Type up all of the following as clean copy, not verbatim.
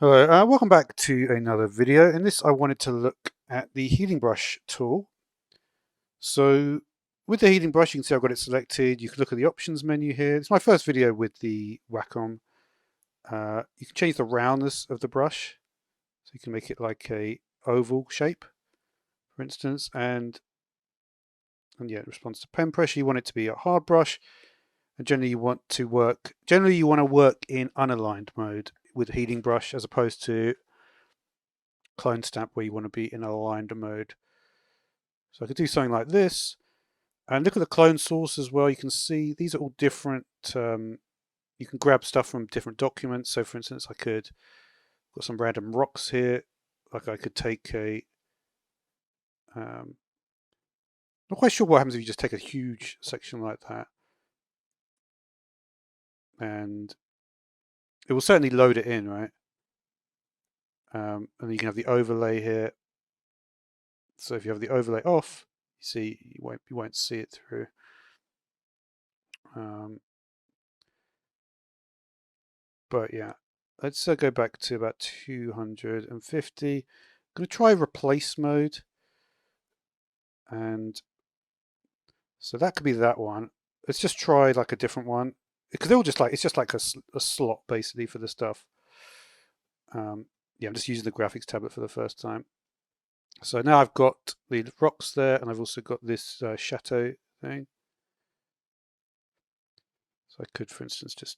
Hello, welcome back to another video. In this, I wanted to look at the healing brush tool. So with the healing brush, you can see I've got it selected. You can look at the options menu here. It's my first video with the Wacom. You can change the roundness of the brush. So you can make it like a oval shape, for instance. And yeah, it responds to pen pressure. You want it to be a hard brush. And generally you want to work in unaligned mode with the healing brush as opposed to clone stamp where you want to be in aligned mode. So I could do something like this. And look at the clone source as well. You can see these are all different. You can grab stuff from different documents. So for instance, I could got some random rocks here. Like I could take a, not quite sure what happens if you just take a huge section like that. And it will certainly load it in, right? And then you can have the overlay here. So if you have the overlay off, you see you won't see it through. But yeah, let's go back to about 250. I'm going to try replace mode. And so that could be that one. Let's just try like a different one. Because they're all just like, it's just like a slot basically for the stuff. Yeah, I'm just using the graphics tablet for the first time. So now I've got the rocks there, and I've also got this chateau thing. So I could, for instance, just...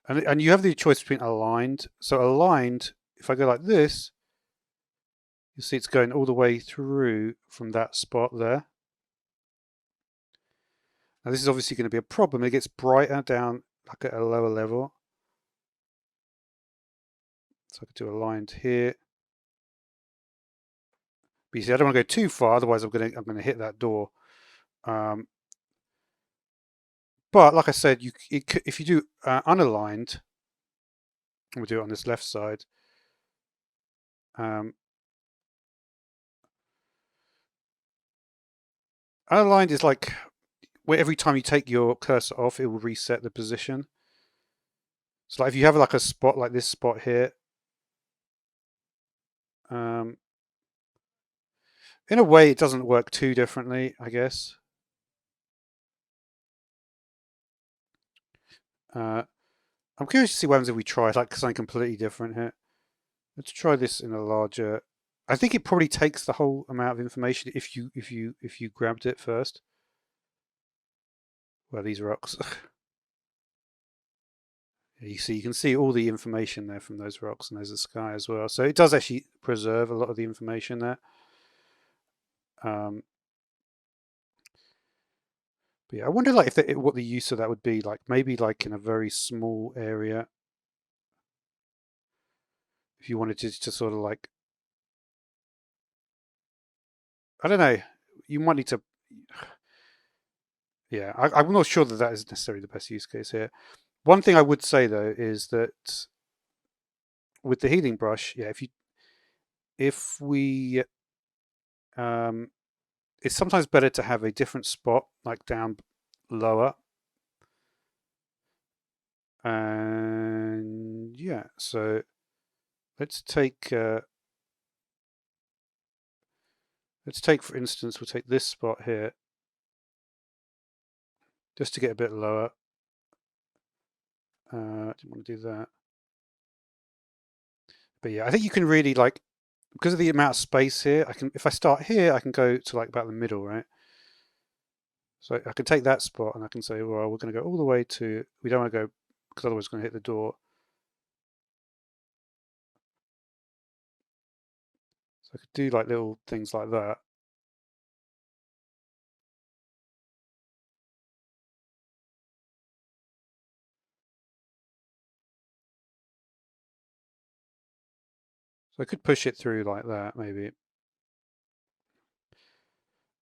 And you have the choice between aligned. So aligned, if I go like this, you see it's going all the way through from that spot there. Now this is obviously going to be a problem. It gets brighter down like at a lower level. So I could do aligned here. But you see, I don't want to go too far, otherwise I'm going to hit that door. But like I said, if you do unaligned, we'll do it on this left side. Unaligned is like where every time you take your cursor off, it will reset the position. So like if you have like a spot like this spot here, in a way it doesn't work too differently, I guess. I'm curious to see what happens if we try like something completely different here. Let's try this in a larger. I think it probably takes the whole amount of information if you grabbed it first. Well, these rocks. You can see all the information there from those rocks, and there's the sky as well. So it does actually preserve a lot of the information there. But yeah, I wonder like what the use of that would be. Like maybe like in a very small area, if you wanted to sort of like, I don't know, you might need to. Yeah, I'm not sure that is necessarily the best use case here. One thing I would say though is that with the healing brush, yeah, if we it's sometimes better to have a different spot like down lower. And yeah, so let's take for instance, we'll take this spot here just to get a bit lower. I didn't want to do that. But yeah, I think you can really like, because of the amount of space here, if I start here, I can go to like about the middle, right? So I can take that spot and I can say, well, we're going to go all the way to, we don't want to go, because otherwise it's going to hit the door. So I could do like little things like that. So I could push it through like that, maybe.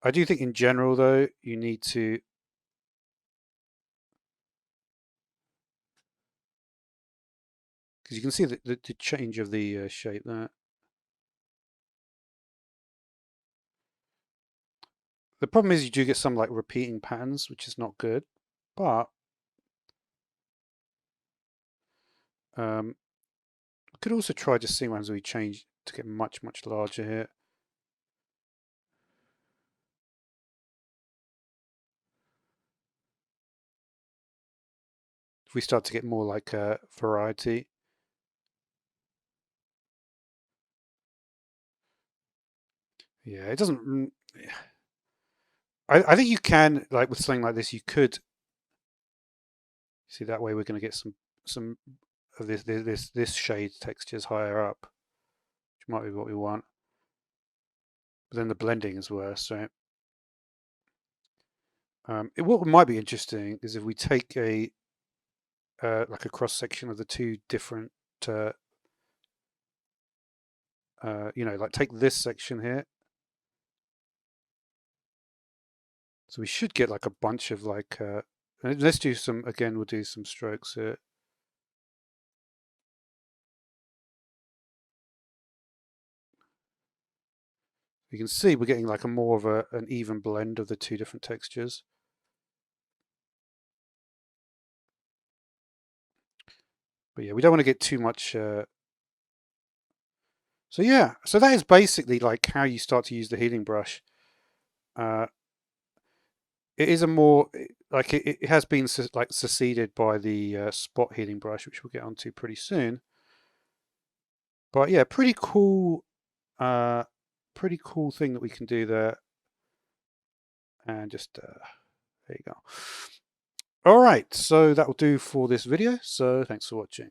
I do think in general, though, you need to... Because you can see the change of the shape there. The problem is you do get some like repeating patterns, which is not good. But I could also try just seeing as we change to get much larger here. If we start to get more like a variety. Yeah, it doesn't. I think you can, like with something like this, you could see that way we're going to get some of this shade textures higher up, which might be what we want. But then the blending is worse, right? What might be interesting is if we take a like a cross section of the two different, like take this section here. So we should get like a bunch of like, let's do some, again, we'll do some strokes here. You can see we're getting like a more of an even blend of the two different textures. But yeah, we don't want to get too much. So yeah, so that is basically like how you start to use the healing brush. It is a more, like it has been like succeeded by the spot healing brush, which we'll get onto pretty soon. But yeah, pretty cool thing that we can do there. And just there you go. All right, so that will do for this video. So thanks for watching.